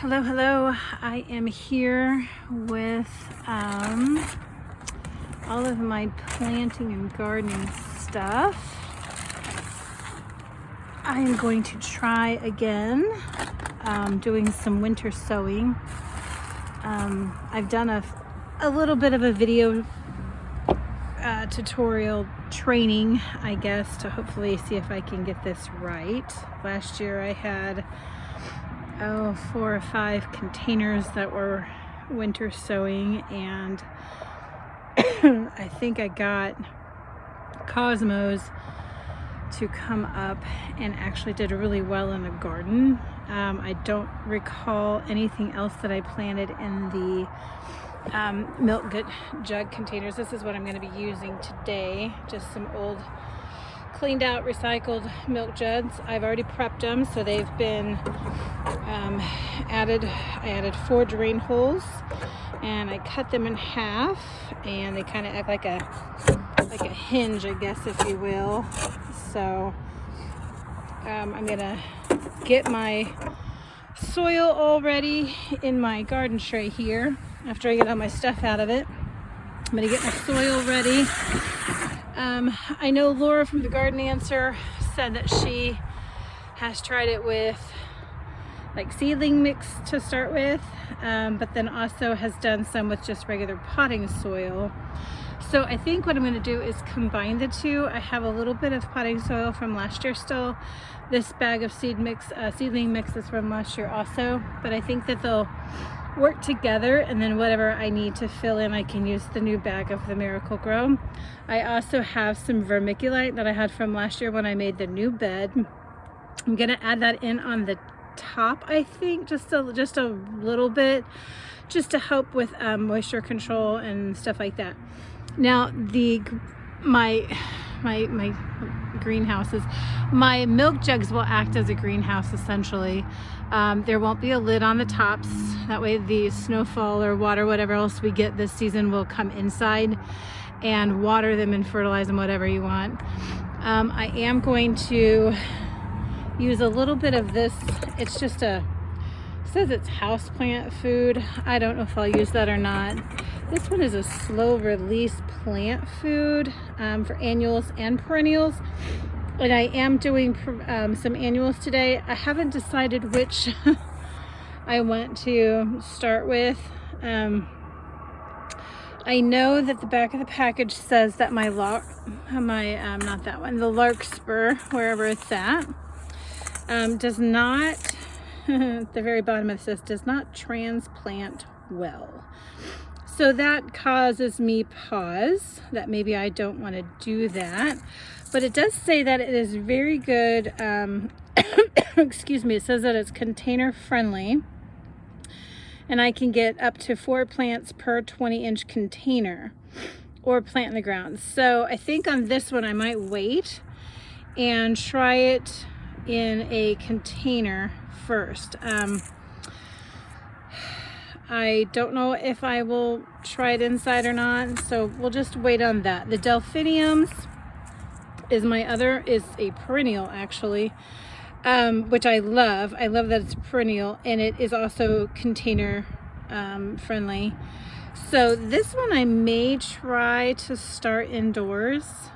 Hello, hello. I am here with all of my planting and gardening stuff. I am going to try again doing some winter sowing. I've done a little bit of a video tutorial training, I guess, to hopefully see if I can get this right. Last year I had 4 or 5 containers that were winter sowing, and I think I got Cosmos to come up and actually did really well in the garden. I don't recall anything else that I planted in the milk jug containers. This is what I'm going to be using today, just some old cleaned out recycled milk jugs. I've already prepped them, so they've been added. I added 4 drain holes and I cut them in half, and they kind of act like a hinge, I guess, if you will. So I'm gonna get my soil all ready in my garden tray here. After I get all my stuff out of it, I'm gonna get my soil ready. I know Laura from the Garden Answer said that she has tried it with like seedling mix to start with, but then also has done some with just regular potting soil. So I think what I'm going to do is combine the two. I have a little bit of potting soil from last year still. This bag of seedling mix is from last year also, but I think that they'll work together, and then whatever I need to fill in, I can use the new bag of the Miracle Grow. I also have some vermiculite that I had from last year when I made the new bed. I'm going to add that in on the top, I think, just a little bit, just to help with moisture control and stuff like that. Now my greenhouses, my milk jugs will act as a greenhouse essentially. There won't be a lid on the tops, that way the snowfall or water, whatever else we get this season, will come inside and water them and fertilize them, whatever you want. I am going to use a little bit of this. It's just it says it's houseplant food. I don't know if I'll use that or not. This one is a slow release plant food for annuals and perennials, and I am doing some annuals today. I haven't decided which I want to start with. I know that the back of the package says that the larkspur, wherever it's at, does not, at the very bottom it says, does not transplant well. So that causes me pause, that maybe I don't want to do that. But it does say that it is very good, excuse me, it says that it's container friendly, and I can get up to 4 plants per 20-inch container or plant in the ground. So I think on this one I might wait and try it in a container first. I don't know if I will try it inside or not, so we'll just wait on that. The delphiniums is a perennial actually, which I love. I love that it's perennial, and it is also container friendly. So this one I may try to start indoors.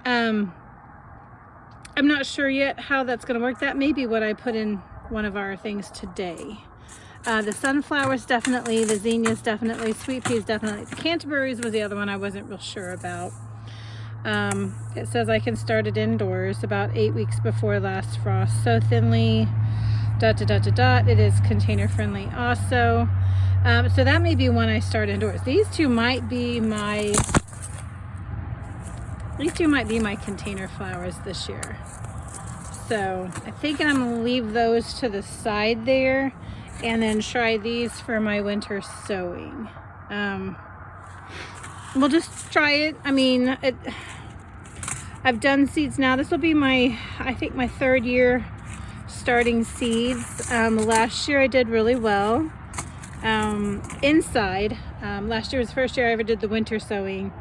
I'm not sure yet how that's going to work. That may be what I put in one of our things today. The sunflowers definitely, the zinnias definitely, sweet peas definitely. The Canterbury's was the other one I wasn't real sure about. It says I can start it indoors about 8 weeks before last frost. So thinly, ... It is container friendly also. So that may be one I start indoors. These two might be my container flowers this year. So I'm thinking I'm gonna leave those to the side there, and then try these for my winter sowing. We'll just try it. I mean, I've done seeds now. This will be I think my 3rd year starting seeds. Last year I did really well inside. Last year was the first year I ever did the winter sowing.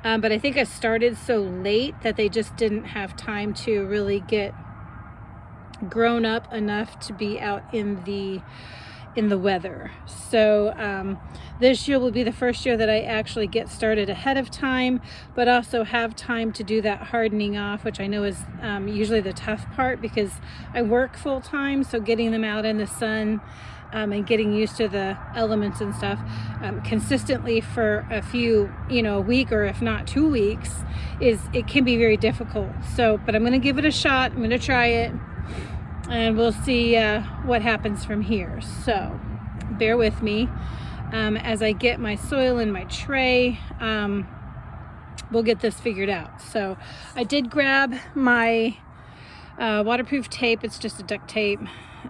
But I think I started so late that they just didn't have time to really get grown up enough to be out in the weather. So this year will be the first year that I actually get started ahead of time, but also have time to do that hardening off, which I know is usually the tough part because I work full time. So getting them out in the sun and getting used to the elements and stuff consistently for a few, a week, or if not 2 weeks, it can be very difficult. So, but I'm going to give it a shot. I'm going to try it, and we'll see what happens from here. So bear with me as I get my soil in my tray. We'll get this figured out. So I did grab my waterproof tape. It's just a duct tape.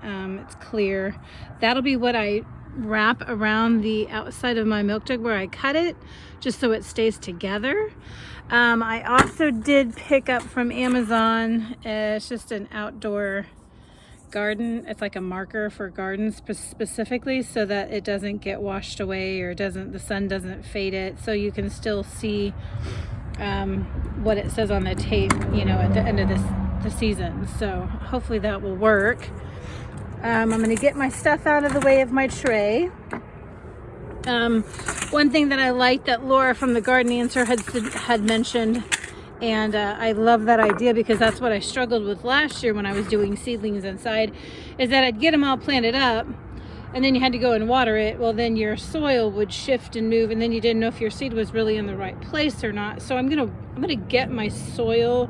It's clear. That'll be what I wrap around the outside of my milk jug where I cut it, just so it stays together. I also did pick up from Amazon, it's just an outdoor garden. It's like a marker for gardens specifically, so that it doesn't get washed away, or the sun doesn't fade it, so you can still see what it says on the tape, at the end of the season. So hopefully that will work. I'm going to get my stuff out of the way of my tray. One thing that I like that Laura from the Garden Answer had mentioned, and I love that idea because that's what I struggled with last year when I was doing seedlings inside, is that I'd get them all planted up, and then you had to go and water it. Well, then your soil would shift and move, and then you didn't know if your seed was really in the right place or not. So I'm gonna get my soil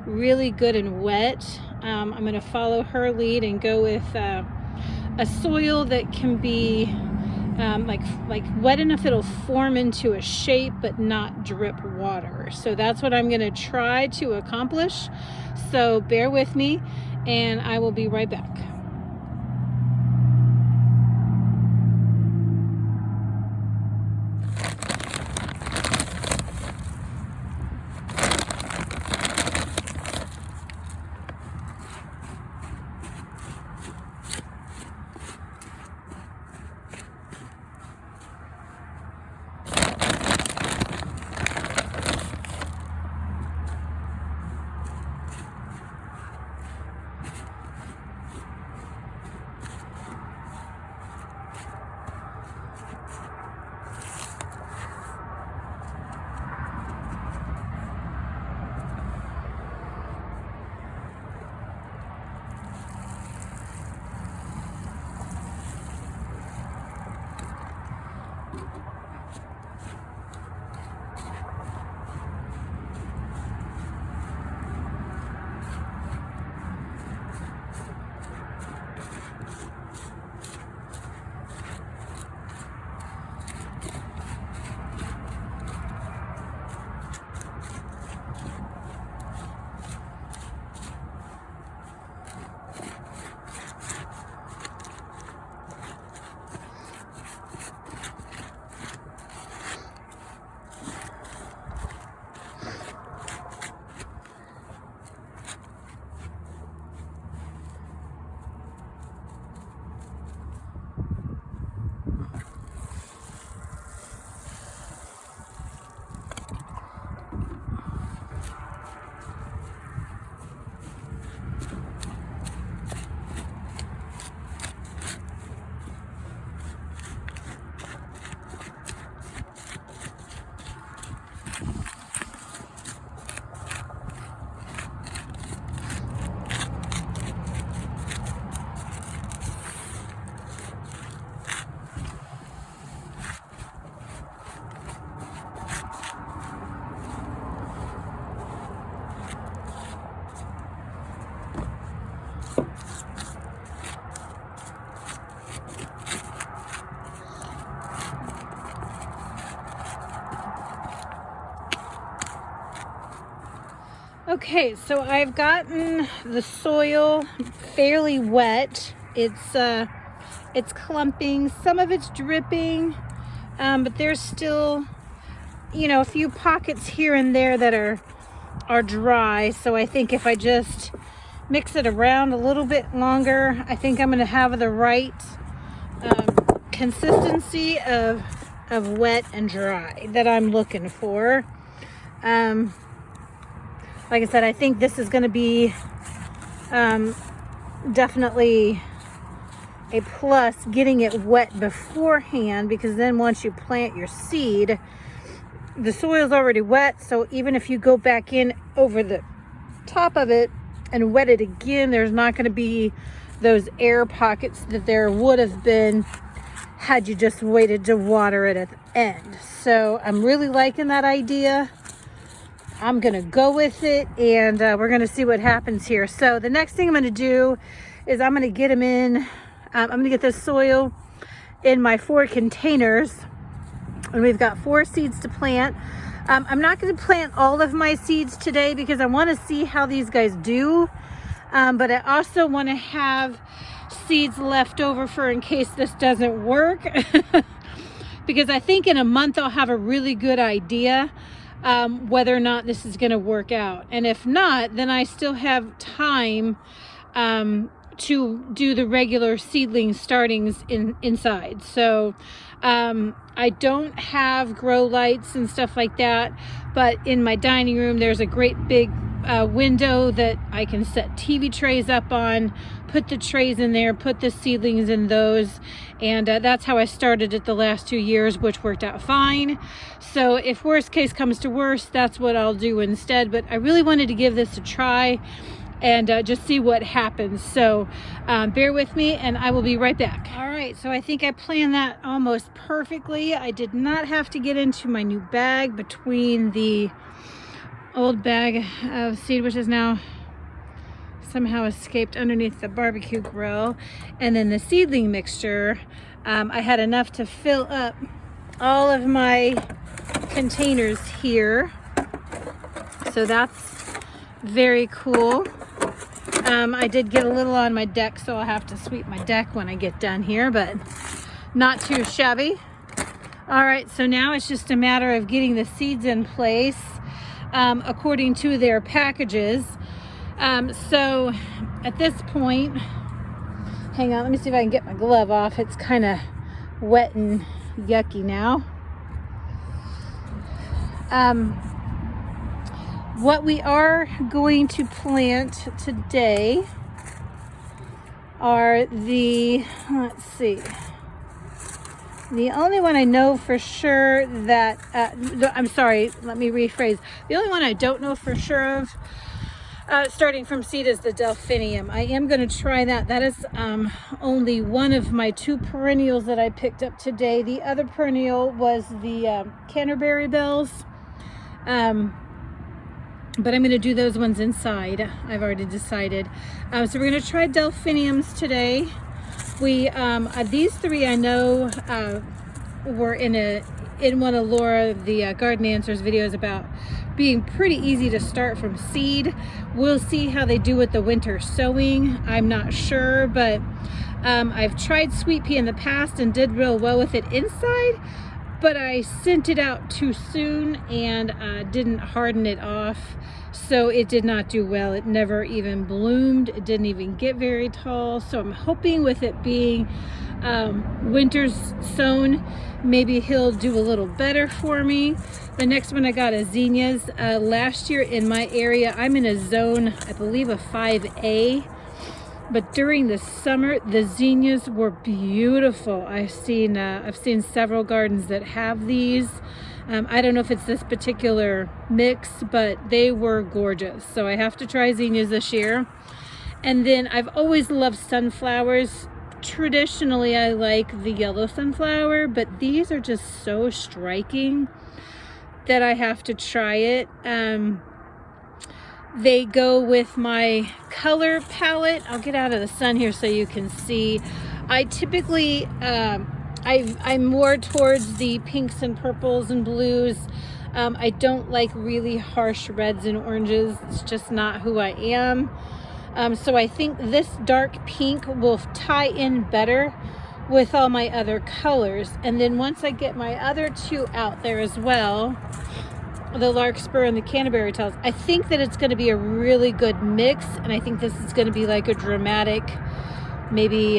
really good and wet. I'm gonna follow her lead and go with a soil that can be like wet enough it'll form into a shape but not drip water. So that's what I'm gonna try to accomplish. So bear with me, and I will be right back. Okay, so I've gotten the soil fairly wet. It's clumping, some of it's dripping, but there's still, a few pockets here and there that are dry. So I think if I just mix it around a little bit longer, I think I'm going to have the right consistency of wet and dry that I'm looking for. Like I said, I think this is going to be definitely a plus getting it wet beforehand, because then once you plant your seed, the soil's already wet. So even if you go back in over the top of it and wet it again, there's not going to be those air pockets that there would have been had you just waited to water it at the end. So I'm really liking that idea. I'm gonna go with it, and we're gonna see what happens here. So the next thing I'm gonna do is I'm gonna get them in, I'm gonna get this soil in my 4 containers, and we've got 4 seeds to plant. I'm not gonna plant all of my seeds today because I wanna see how these guys do, but I also wanna have seeds left over for in case this doesn't work. Because I think in a month I'll have a really good idea whether or not this is going to work out. And if not, then I still have time to do the regular seedling startings inside. So I don't have grow lights and stuff like that, but in my dining room there's a great big window that I can set TV trays up on, put the trays in there, put the seedlings in those, and that's how I started it the last 2 years, which worked out fine. So if worst case comes to worst, that's what I'll do instead. But I really wanted to give this a try and just see what happens. So bear with me and I will be right back. All right, so I think I planned that almost perfectly. I did not have to get into my new bag between the old bag of seed, which is now somehow escaped underneath the barbecue grill, and then the seedling mixture. I had enough to fill up all of my containers here, so that's very cool. I did get a little on my deck, so I'll have to sweep my deck when I get done here, but not too shabby. All right, so now it's just a matter of getting the seeds in place according to their packages. So at this point, hang on, let me see if I can get my glove off. It's kind of wet and yucky now. What we are going to plant today are the, let's see, the only one I know for sure that, I'm sorry, let me rephrase. The only one I don't know for sure of starting from seed is the delphinium. I am going to try that. That is only one of my 2 perennials that I picked up today. The other perennial was the Canterbury bells. But I'm going to do those ones inside. I've already decided. So we're going to try delphiniums today. We these 3 I know were in one of Laura the Garden Answers videos about being pretty easy to start from seed. We'll see how they do with the winter sowing. I'm not sure, but I've tried sweet pea in the past and did real well with it inside, but I sent it out too soon and didn't harden it off, so it did not do well. It never even bloomed. It didn't even get very tall. So I'm hoping with it being winter's sown, maybe he'll do a little better for me. The next one I got is zinnias. Last year in my area, I'm in a zone, I believe a 5A, but during the summer, the zinnias were beautiful. I've seen several gardens that have these. I don't know if it's this particular mix, but they were gorgeous. So I have to try zinnias this year. And then I've always loved sunflowers. Traditionally, I like the yellow sunflower, but these are just so striking that I have to try it. They go with my color palette. I'll get out of the sun here so you can see. I typically, I'm more towards the pinks and purples and blues. I don't like really harsh reds and oranges. It's just not who I am. So I think this dark pink will tie in better with all my other colors. And then once I get my other 2 out there as well, the larkspur and the Canterbury tails, I think that it's going to be a really good mix. And I think this is going to be like a dramatic, maybe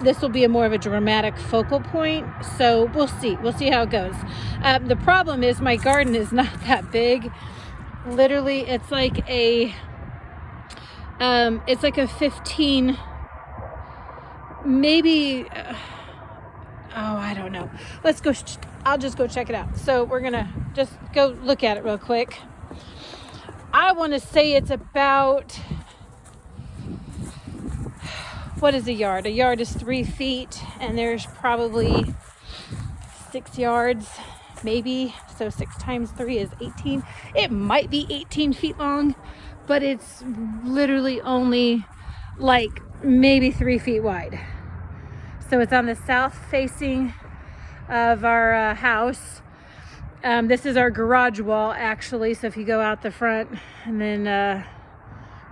this will be more of a dramatic focal point. So we'll see how it goes. The problem is my garden is not that big. Literally, it's like a It's like a 15, maybe, oh, I don't know. Let's go, I'll just go check it out. So we're gonna just go look at it real quick. I want to say it's about, what is a yard? A yard is 3 feet, and there's probably 6 yards, maybe. So 6 times 3 is 18. It might be 18 feet long, but it's literally only like maybe 3 feet wide. So it's on the south facing of our house. This is our garage wall, actually. So if you go out the front, and then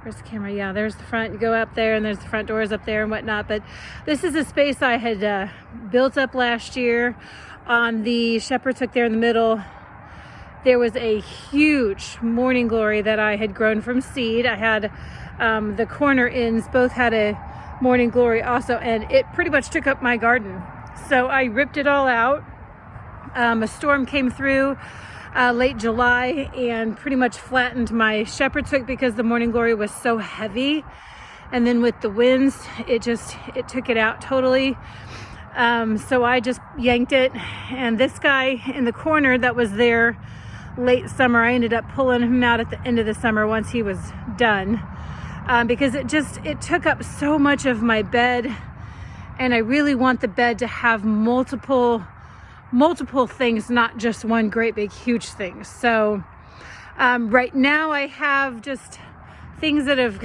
where's the camera? Yeah, there's the front. You go up there, and there's the front doors up there and whatnot. But this is a space I had built up last year on the shepherd's hook there in the middle. There was a huge morning glory that I had grown from seed. I had the corner ends both had a morning glory also, and it pretty much took up my garden. So I ripped it all out. A storm came through late July and pretty much flattened my shepherd's hook because the morning glory was so heavy. And then with the winds, it took it out totally. So I just yanked it. And this guy in the corner that was there late summer, I ended up pulling him out at the end of the summer once he was done. Because it took up so much of my bed, and I really want the bed to have multiple things, not just one great big huge thing. So right now I have just things that have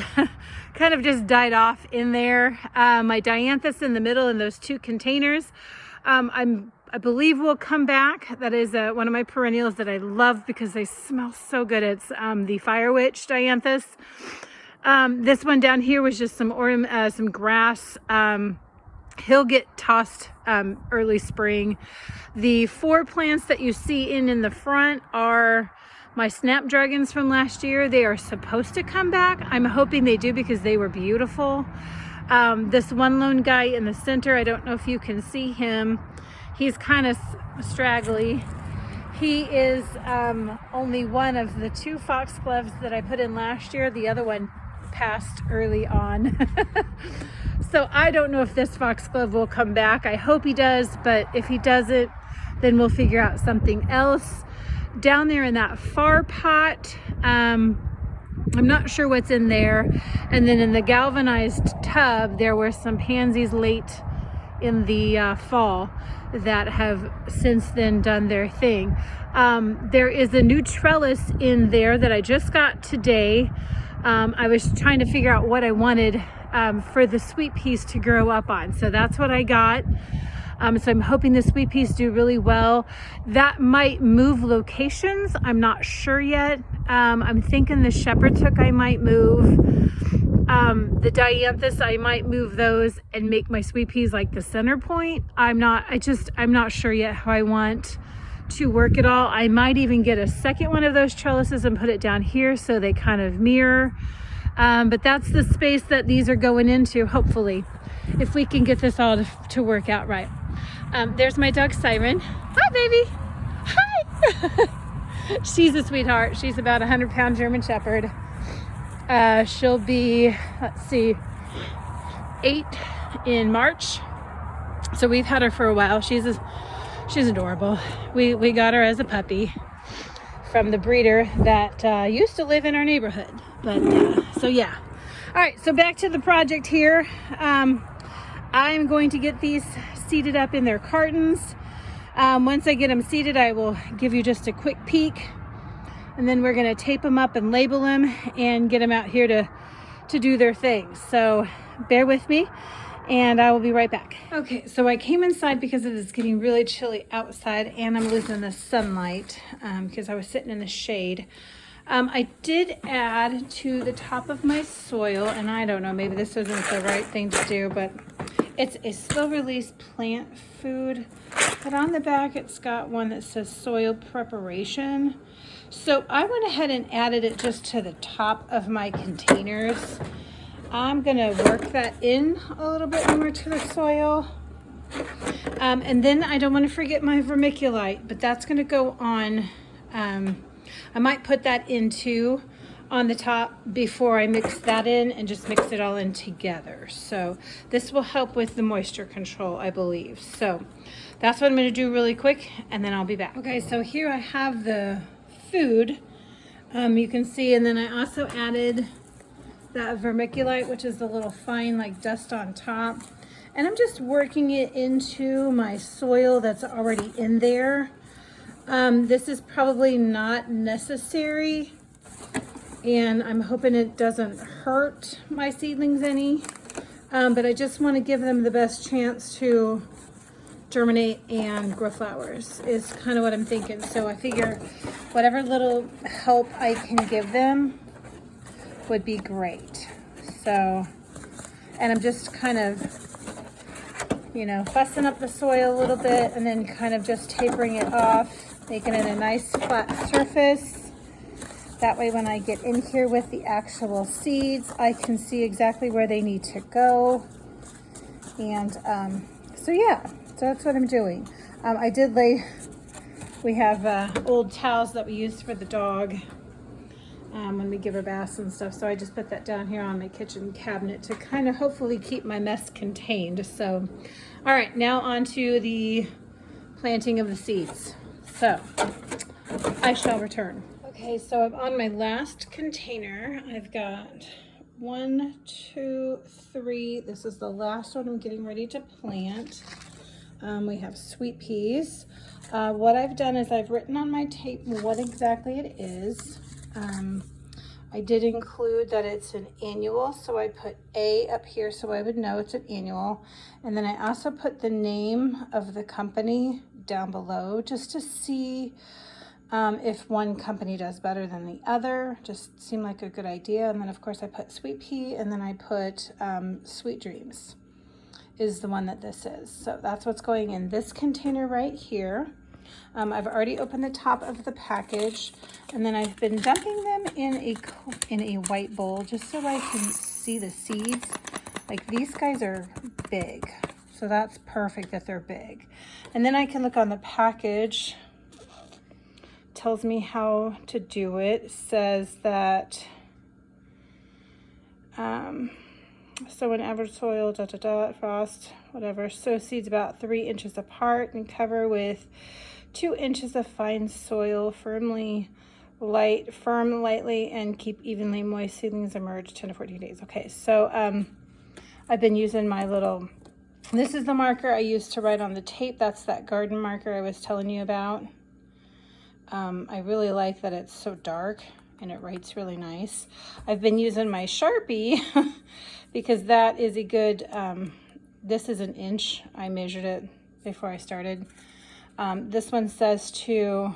kind of just died off in there. My dianthus in the middle in those 2 containers, I believe will come back. That is one of my perennials that I love because they smell so good. It's the Fire Witch dianthus. This one down here was just some grass. He'll get tossed early spring. The 4 plants that you see in the front are my snapdragons from last year. They are supposed to come back. I'm hoping they do because they were beautiful. This one lone guy in the center, I don't know if you can see him. He's kind of straggly. He is only one of the 2 foxgloves that I put in last year. The other one passed early on. So I don't know if this foxglove will come back. I hope he does, but if he doesn't, then we'll figure out something else. Down there in that far pot, I'm not sure what's in there. And then in the galvanized tub, there were some pansies late in the fall that have since then done their thing. There is a new trellis in there that I just got today. I was trying to figure out what I wanted for the sweet peas to grow up on. So that's what I got. So I'm hoping the sweet peas do really well. That might move locations. I'm not sure yet. I'm thinking the shepherd's hook I might move. The dianthus, I might move those and make my sweet peas like the center point. I'm not sure yet how I want to work it all. I might even get a second one of those trellises and put it down here so they kind of mirror. But that's the space that these are going into, hopefully, if we can get this all to work out right. There's my dog Siren. Hi, baby. Hi. She's a sweetheart. She's about 100-pound German Shepherd. She'll be, let's see, 8 in March. So we've had her for a while. She's adorable. We got her as a puppy from the breeder that used to live in our neighborhood. But so yeah. All right, so back to the project here. I'm going to get these seated up in their cartons. Once I get them seated, I will give you just a quick peek, and then we're going to tape them up and label them and get them out here to do their thing. So bear with me, and I will be right back. Okay, so I came inside because it is getting really chilly outside, and I'm losing the sunlight because I was sitting in the shade. I did add to the top of my soil, and I don't know, maybe this isn't the right thing to do, but it's a slow release plant food. But on the back, it's got one that says soil preparation. So I went ahead and added it just to the top of my containers. I'm gonna work that in a little bit more to the soil. And then I don't want to forget my vermiculite, but that's gonna go on, I might put that into on the top before I mix that in and just mix it all in together. So this will help with the moisture control, I believe. So that's what I'm going to do really quick, and then I'll be back. Okay, so here I have the food. You can see, and then I also added that vermiculite, which is the little fine like dust on top. And I'm just working it into my soil that's already in there. This is probably not necessary, and I'm hoping it doesn't hurt my seedlings any. But I just want to give them the best chance to germinate and grow flowers is kind of what I'm thinking. So I figure whatever little help I can give them would be great. So, and I'm just kind of, you know, fussing up the soil a little bit and then kind of just tapering it off, making it a nice flat surface. That way when I get in here with the actual seeds, I can see exactly where they need to go. And so yeah, so that's what I'm doing. I did lay, we have old towels that we use for the dog when we give her baths and stuff. So I just put that down here on my kitchen cabinet to kind of hopefully keep my mess contained. So, all right, now on to the planting of the seeds. So I shall return. Okay, so I'm on my last container. I've got 1, 2, 3. This is the last one I'm getting ready to plant. We have sweet peas. What I've done is I've written on my tape what exactly it is. I did include that it's an annual, so I put A up here so I would know it's an annual. And then I also put the name of the company down below just to see if one company does better than the other. Just seemed like a good idea. And then of course I put sweet pea, and then I put Sweet Dreams is the one that this is. So that's what's going in this container right here. I've already opened the top of the package, and then I've been dumping them in a white bowl just so I can see the seeds. Like these guys are big, so that's perfect that they're big. And then I can look on the package. Tells me how to do it. It says that sow in average soil, frost, whatever. Sow seeds about 3 inches apart and cover with 2 inches of fine soil, firm lightly, and keep evenly moist. Seedlings emerge 10 to 14 days. Okay, so I've been using my little, this is the marker I used to write on the tape. That's that garden marker I was telling you about. I really like that it's so dark and it writes really nice. I've been using my Sharpie because that is a good, this is 1 inch. I measured it before I started. This one says to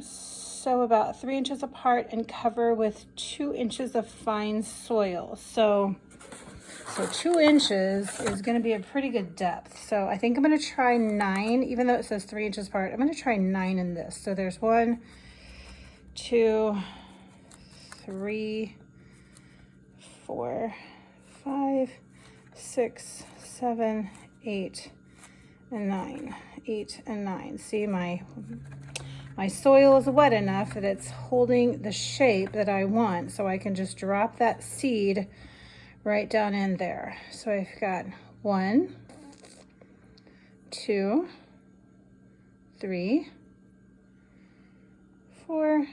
sow about 3 inches apart and cover with 2 inches of fine soil. So 2 inches is going to be a pretty good depth. So I think I'm going to try 9, even though it says 3 inches apart. I'm going to try 9 in this. So there's 1, 2, 3, 4, 5, 6, 7, 8, and 9. 8 and 9. See, my soil is wet enough that it's holding the shape that I want, so I can just drop that seed right down in there. So I've got 1, 2, 3, 4,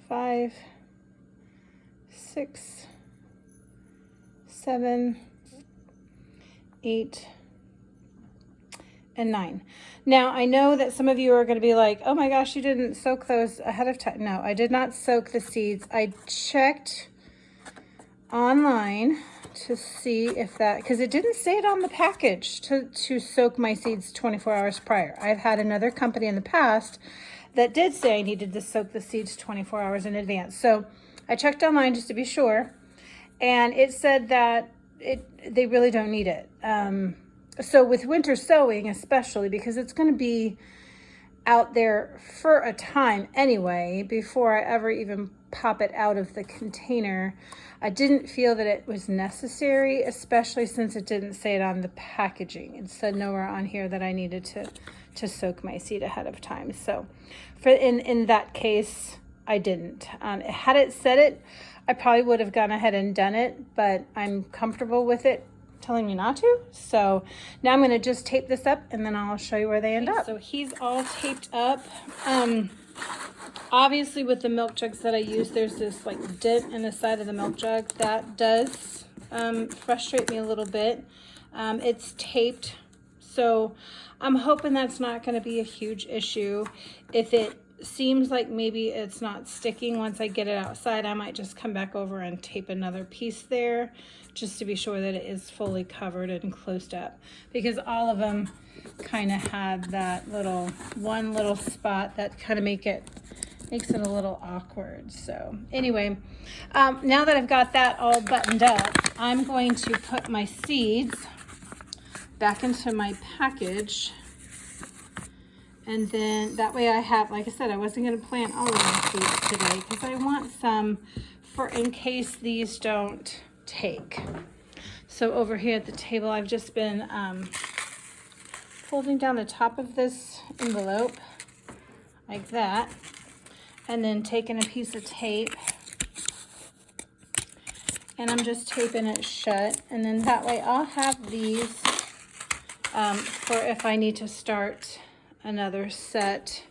5, 6, 7, 8, and 9. Now, I know that some of you are going to be like, oh my gosh, you didn't soak those ahead of time. No, I did not soak the seeds. I checked online to see if that, because it didn't say it on the package to soak my seeds 24 hours prior. I've had another company in the past that did say I needed to soak the seeds 24 hours in advance. So I checked online just to be sure, and it said that they really don't need it. So with winter sowing, especially because it's going to be out there for a time anyway, before I ever even pop it out of the container, I didn't feel that it was necessary, especially since it didn't say it on the packaging. It said nowhere on here that I needed to soak my seed ahead of time. So in that case, I didn't. Had it said it, I probably would have gone ahead and done it, but I'm comfortable with it telling me not to. So now I'm going to just tape this up and then I'll show you where they end up. So he's all taped up. Obviously with the milk jugs that I use, there's this like dent in the side of the milk jug. That does frustrate me a little bit. It's taped, so I'm hoping that's not going to be a huge issue. If it seems like maybe it's not sticking once I get it outside, I might just come back over and tape another piece there just to be sure that it is fully covered and closed up, because all of them kind of had that one little spot that kind of makes it a little awkward. So anyway, now that I've got that all buttoned up, I'm going to put my seeds back into my package. And then that way I have, like I said, I wasn't going to plant all of my seeds today because I want some for in case these don't take. So over here at the table, I've just been folding down the top of this envelope like that, and then taking a piece of tape and I'm just taping it shut. And then that way I'll have these for if I need to start another set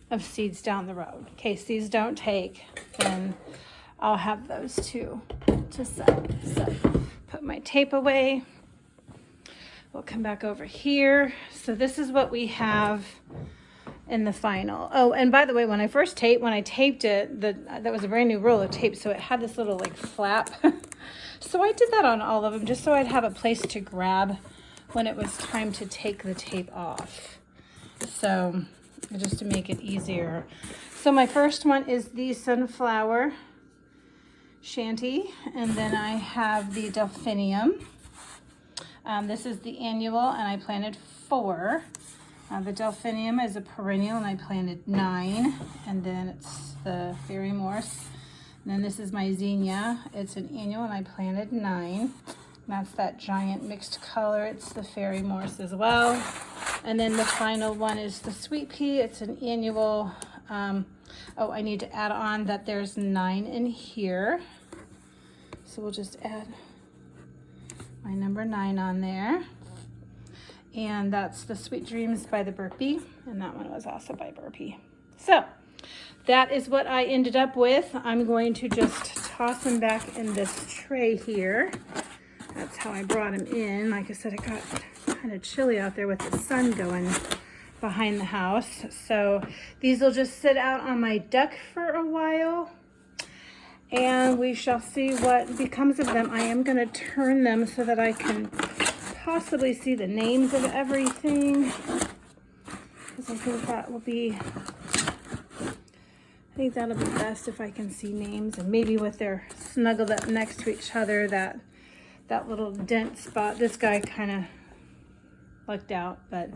of seeds down the road. In case these don't take, then I'll have those two to set. So put my tape away. We'll come back over here. So this is what we have in the final. Oh, and by the way, when I taped it, that was a brand new roll of tape, so it had this little like flap. So I did that on all of them just so I'd have a place to grab when it was time to take the tape off. So just to make it easier. So my first one is the sunflower shanty, and then I have the delphinium. This is the annual, and I planted 4. The delphinium is a perennial, and I planted 9. And then it's the fairy morse. And then this is my zinnia. It's an annual, and I planted 9. That's that giant mixed color. It's the fairy morse as well. And then the final one is the sweet pea. It's an annual. Oh, I need to add on that there's 9 in here. So we'll just add my number 9 on there. And that's the Sweet Dreams by the Burpee. And that one was also by Burpee. So that is what I ended up with. I'm going to just toss them back in this tray here. That's how I brought them in. Like I said, it got kind of chilly out there with the sun going behind the house. So these will just sit out on my deck for a while, and we shall see what becomes of them. I am going to turn them so that I can possibly see the names of everything, because I think that'll be best if I can see names, and maybe with their snuggled up next to each other, that little dent spot. This guy kind of lucked out, but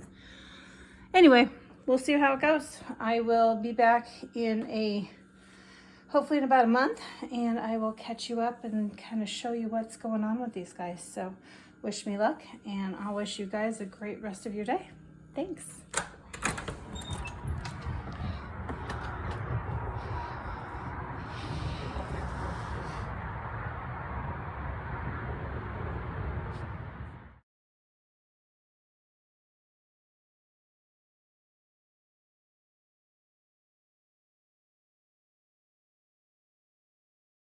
anyway, we'll see how it goes. I will be back hopefully in about a month, and I will catch you up and kind of show you what's going on with these guys. So wish me luck, and I'll wish you guys a great rest of your day. Thanks.